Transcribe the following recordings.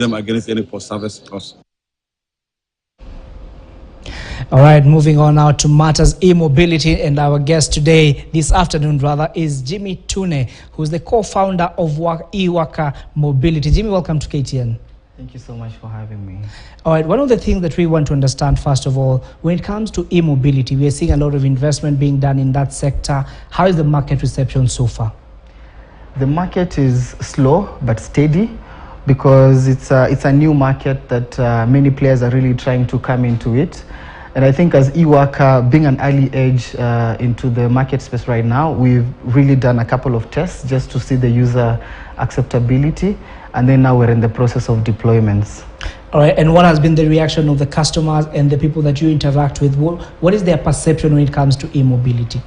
them against any post-service cost. All right, moving on now to matters e-mobility, and our guest today, this afternoon rather, is Jimmy Tune, who's the co-founder of eWorker Mobility. Jimmy, welcome to KTN. Thank you so much for having me. All right, one of the things that we want to understand, first of all, when it comes to e-mobility, we are seeing a lot of investment being done in that sector. How is the market reception so far? The market is slow but steady because it's a new market that many players are really trying to come into it. And I think as eWorker, being an early age into the market space right now, we've really done a couple of tests just to see the user acceptability. And then now we're in the process of deployments. All right, and what has been the reaction of the customers and the people that you interact with? What is their perception when it comes to e-mobility?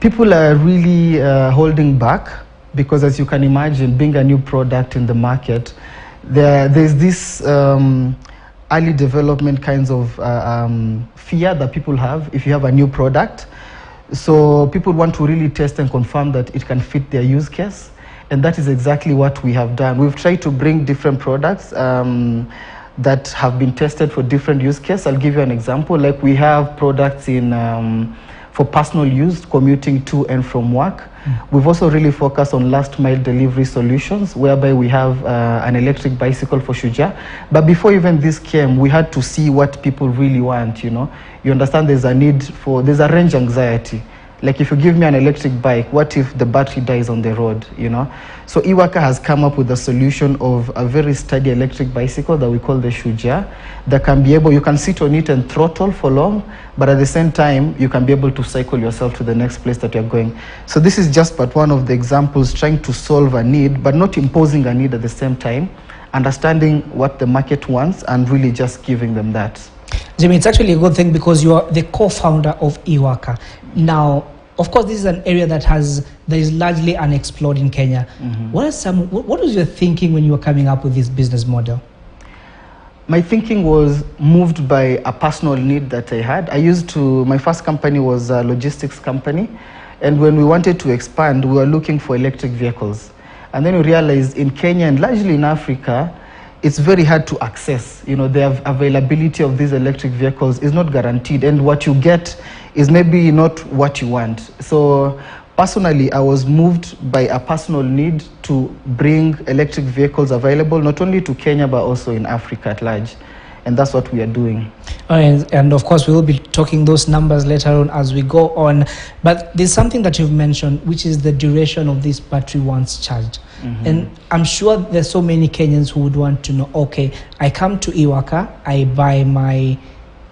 People are really holding back because, as you can imagine, being a new product in the market, there's this early development kinds of fear that people have if you have a new product. So people want to really test and confirm that it can fit their use case. And that is exactly what we have done. We've tried to bring different products that have been tested for different use cases. I'll give you an example. Like we have products for personal use, commuting to and from work. We've also really focused on last mile delivery solutions, whereby we have an electric bicycle for Shuja. But before even this came, we had to see what people really want, you know. You understand there's a range anxiety. Like if you give me an electric bike, what if the battery dies on the road, you know? So eWorker has come up with a solution of a very sturdy electric bicycle that we call the Shuja, that can be able, you can sit on it and throttle for long, but at the same time, you can be able to cycle yourself to the next place that you're going. So this is just but one of the examples trying to solve a need, but not imposing a need at the same time, understanding what the market wants and really just giving them that. Jimmy, it's actually a good thing because you are the co-founder of eWorker. Now, of course, this is an area that is largely unexplored in Kenya. What was your thinking when you were coming up with this business model? My thinking was moved by a personal need that I had. My first company was a logistics company. And when we wanted to expand, we were looking for electric vehicles. And then we realized in Kenya and largely in Africa, it's very hard to access. You know, the availability of these electric vehicles is not guaranteed. And what you get is maybe not what you want. So personally, I was moved by a personal need to bring electric vehicles available, not only to Kenya, but also in Africa at large. And that's what we are doing. And of course, we will be talking those numbers later on as we go on. But there's something that you've mentioned, which is the duration of this battery once charged. And I'm sure there's so many Kenyans who would want to know, okay, I come to eWorker, I buy my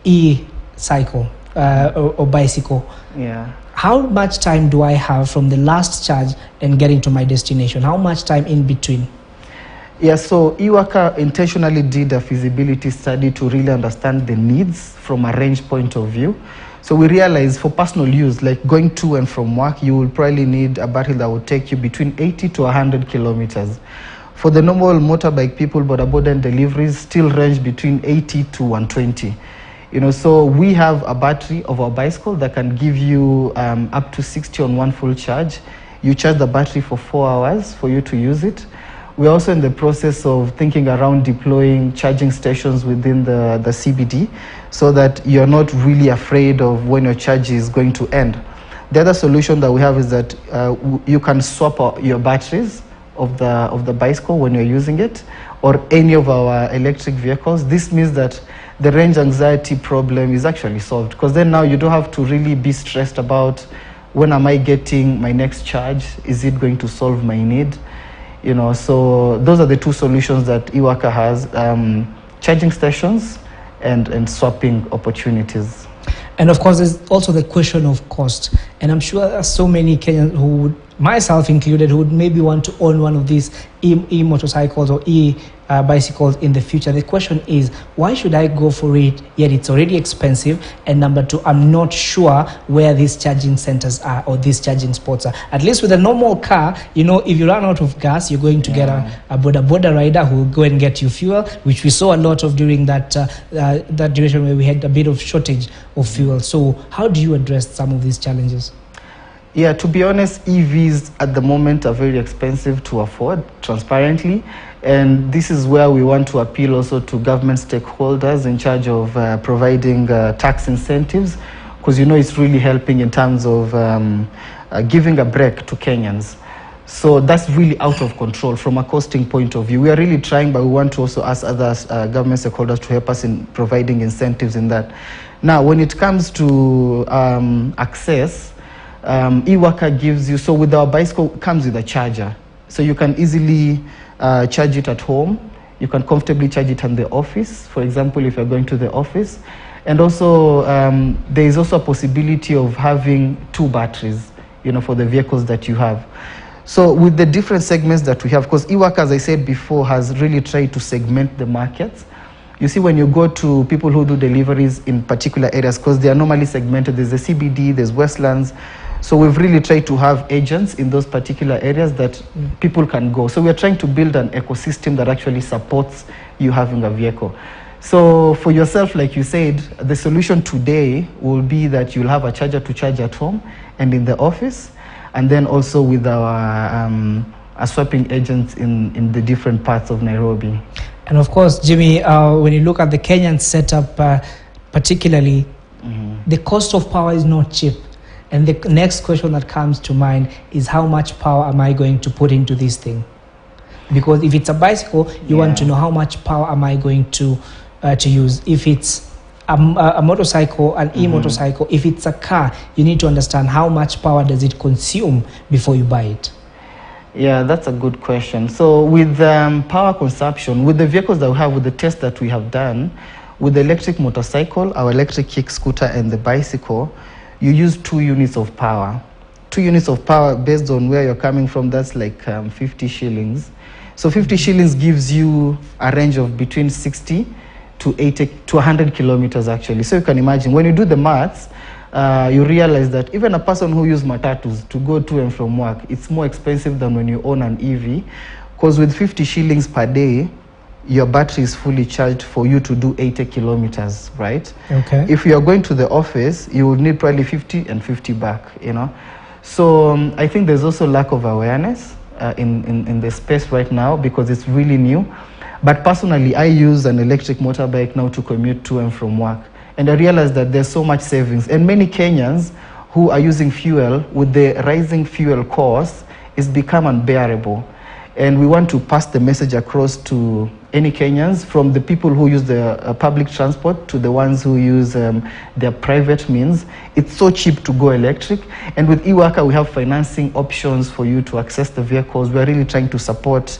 e-cycle or bicycle. Yeah. How much time do I have from the last charge and getting to my destination? How much time in between? Yeah, so eWorker intentionally did a feasibility study to really understand the needs from a range point of view. So we realized for personal use, like going to and from work, you will probably need a battery that will take you between 80 to 100 kilometers. For the normal motorbike people, boda and deliveries still range between 80 to 120. You know, so we have a battery of our bicycle that can give you up to 60 on one full charge. You charge the battery for 4 hours for you to use it. We're also in the process of thinking around deploying charging stations within the CBD so that you're not really afraid of when your charge is going to end. The other solution that we have is that you can swap out your batteries of the bicycle when you're using it, or any of our electric vehicles. This means that the range anxiety problem is actually solved, because then now you don't have to really be stressed about when am I getting my next charge, is it going to solve my need? You know, so those are the two solutions that eWorker has, charging stations and swapping opportunities. And of course, there's also the question of cost. And I'm sure there are so many Kenyans who would, myself included, who would maybe want to own one of these e-motorcycles or e-bicycles in the future. The question is, why should I go for it, yet it's already expensive? And number two, I'm not sure where these charging centers are or these charging spots are. At least with a normal car, you know, if you run out of gas, you're going to get a boda rider who will go and get you fuel, which we saw a lot of during that duration where we had a bit of shortage of fuel. So how do you address some of these challenges? Yeah, to be honest, EVs at the moment are very expensive to afford, transparently. And this is where we want to appeal also to government stakeholders in charge of providing tax incentives, because it's really helping in terms of giving a break to Kenyans. So that's really out of control from a costing point of view. We are really trying, but we want to also ask other government stakeholders to help us in providing incentives in that. Now, when it comes to access, e-worker gives you, so with our bicycle, comes with a charger. So you can easily charge it at home. You can comfortably charge it in the office, for example, if you're going to the office. And also, there is also a possibility of having 2 batteries, for the vehicles that you have. So with the different segments that we have, because e-work, as I said before, has really tried to segment the markets. You see, when you go to people who do deliveries in particular areas, because they are normally segmented, there's the CBD, there's Westlands. So we've really tried to have agents in those particular areas that people can go. So we're trying to build an ecosystem that actually supports you having a vehicle. So for yourself, like you said, the solution today will be that you'll have a charger to charge at home and in the office, and then also with our swapping agents in the different parts of Nairobi. And of course, Jimmy, when you look at the Kenyan setup particularly, the cost of power is not cheap. And the next question that comes to mind is, how much power am I going to put into this thing? Because if it's a bicycle, you want to know how much power am I going to use. If it's a motorcycle, an e-motorcycle, if it's a car, you need to understand how much power does it consume before you buy it. Yeah, that's a good question. So with power consumption, with the vehicles that we have, with the tests that we have done, with the electric motorcycle, our electric kick scooter, and the bicycle, you use 2 units of power. 2 units of power based on where you're coming from, that's like 50 shillings. So 50 shillings gives you a range of between 60 to 80 to 100 kilometers actually. So you can imagine, when you do the maths, you realize that even a person who uses matatus to go to and from work, it's more expensive than when you own an EV, because with 50 shillings per day, your battery is fully charged for you to do 80 kilometers, right? Okay. If you are going to the office, you would need probably 50 and 50 back, So I think there's also lack of awareness in the space right now, because it's really new. But personally, I use an electric motorbike now to commute to and from work. And I realized that there's so much savings. And many Kenyans who are using fuel, with the rising fuel costs, it's become unbearable. And we want to pass the message across to any Kenyans, from the people who use the public transport to the ones who use their private means. It's so cheap to go electric. And with eWorker, we have financing options for you to access the vehicles. We're really trying to support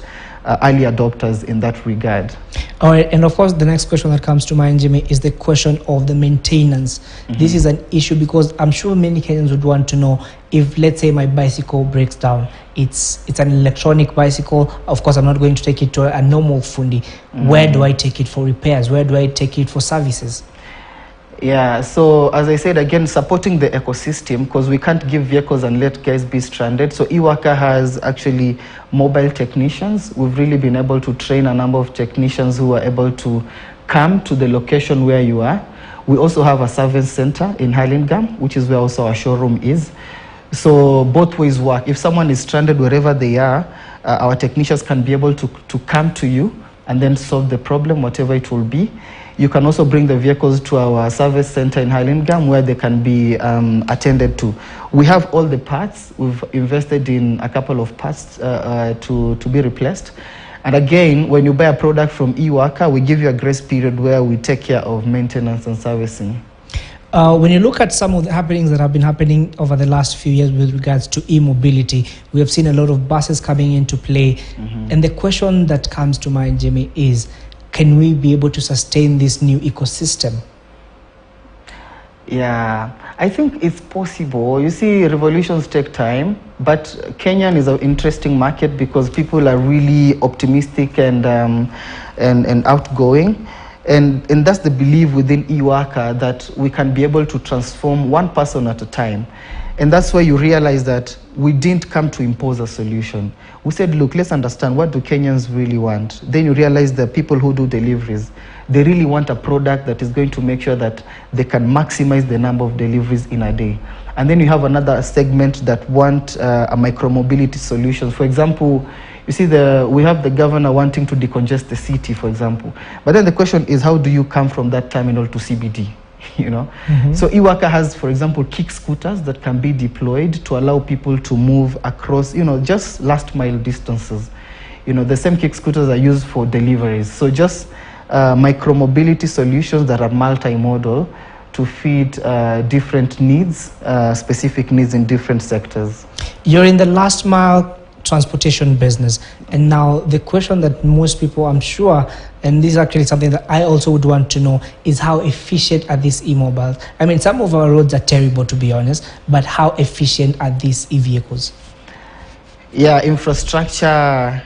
early adopters in that regard. All right, and of course, the next question that comes to mind, Jimmy, is the question of the maintenance. This is an issue because I'm sure many Kenyans would want to know if, let's say, my bicycle breaks down. It's an electronic bicycle. Of course, I'm not going to take it to a normal fundi. Where do I take it for repairs? Where do I take it for services? Yeah, so as I said, again, supporting the ecosystem, because we can't give vehicles and let guys be stranded. So eWorker has actually mobile technicians. We've really been able to train a number of technicians who are able to come to the location where you are. We also have a service center in Hurlingham, which is where also our showroom is. So both ways work. If someone is stranded wherever they are, our technicians can be able to come to you and then solve the problem, whatever it will be. You can also bring the vehicles to our service center in Hurlingham, where they can be attended to. We have all the parts. We've invested in a couple of parts to be replaced. And again, when you buy a product from eWorker, we give you a grace period where we take care of maintenance and servicing. When you look at some of the happenings that have been happening over the last few years with regards to e-mobility, we have seen a lot of buses coming into play. And the question that comes to mind, Jimmy, is, can we be able to sustain this new ecosystem? Yeah, I think it's possible. You see, revolutions take time, but Kenyan is an interesting market because people are really optimistic and outgoing. And that's the belief within eWorker, that we can be able to transform one person at a time. And that's where you realize that we didn't come to impose a solution. We said, look, let's understand, what do Kenyans really want? Then you realize the people who do deliveries, they really want a product that is going to make sure that they can maximize the number of deliveries in a day. And then you have another segment that want a micromobility solutions. For example, you see, we have the governor wanting to decongest the city, for example. But then the question is, how do you come from that terminal to CBD? You know, so Iwaka has, for example, kick scooters that can be deployed to allow people to move across, you know, just last mile distances. You know, the same kick scooters are used for deliveries. So just micromobility solutions that are multimodal to feed different needs, specific needs in different sectors. You're in the last mile transportation business, and now the question that most people, I'm sure, and this is actually something that I also would want to know, is how efficient are these e-mobiles? I mean, some of our roads are terrible, to be honest, but how efficient are these e-vehicles? Yeah, infrastructure,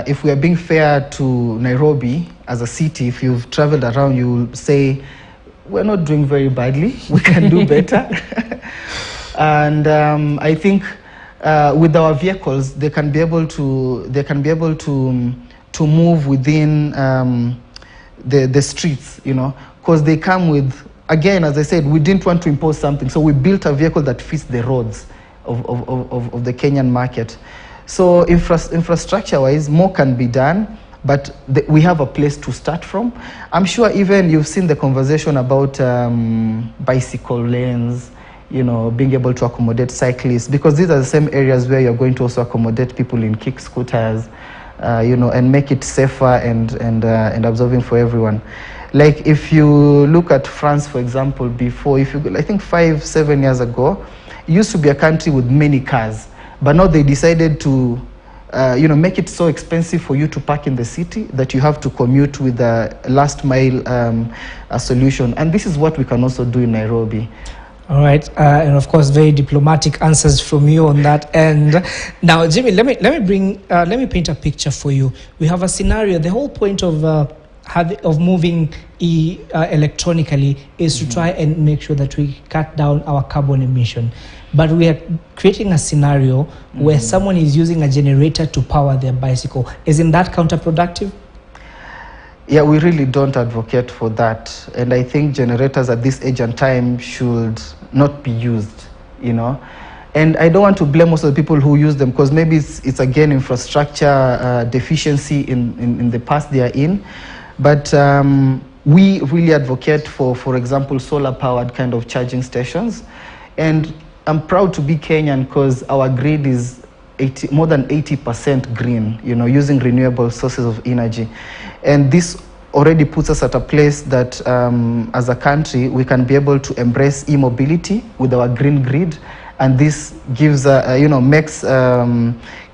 if we are being fair to Nairobi as a city, if you've traveled around, you'll say, we're not doing very badly, we can do better. And I think with our vehicles, they can be able to move within the streets, you know, because they come with, again, as I said, we didn't want to impose something, so we built a vehicle that fits the roads of the Kenyan market. So infrastructure-wise, more can be done, but we have a place to start from. I'm sure even you've seen the conversation about bicycle lanes, you know, being able to accommodate cyclists, because these are the same areas where you're going to also accommodate people in kick scooters, you know, and make it safer and absorbing for everyone. Like if you look at France, for example, before, if you, I think 5-7 years ago, it used to be a country with many cars, but now they decided to, you know, make it so expensive for you to park in the city that you have to commute with a last mile solution. And this is what we can also do in Nairobi. All right, and of course, very diplomatic answers from you on that end. Now, Jimmy, let me paint a picture for you. We have a scenario. The whole point of moving electronically is to try and make sure that we cut down our carbon emission. But we are creating a scenario where someone is using a generator to power their bicycle. Isn't that counterproductive? Yeah, we really don't advocate for that. And I think generators at this age and time should not be used, you know. And I don't want to blame also the people who use them, because maybe it's again infrastructure deficiency in the past they are in. But we really advocate for example, solar-powered kind of charging stations. And I'm proud to be Kenyan because our grid is more than 80% green, you know, using renewable sources of energy. And this already puts us at a place that as a country, we can be able to embrace e-mobility with our green grid. And this gives, you know, makes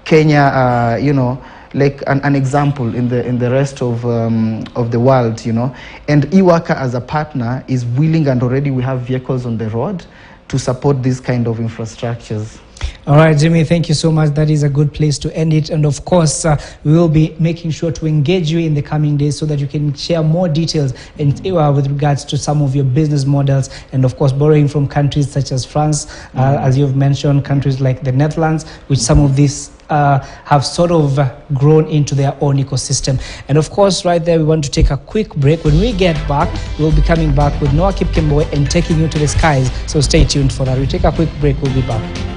Kenya, you know, like an example in the rest of the world, you know. And Iwaka as a partner is willing, and already we have vehicles on the road to support these kind of infrastructures. All right, Jimmy, thank you so much. That is a good place to end it. And of course, we will be making sure to engage you in the coming days so that you can share more details with regards to some of your business models, and of course, borrowing from countries such as France, as you've mentioned, countries like the Netherlands, which some of these have sort of grown into their own ecosystem. And of course, right there, we want to take a quick break. When we get back, we'll be coming back with Noah Kipkemboy and taking you to the skies. So stay tuned for that. We take a quick break. We'll be back.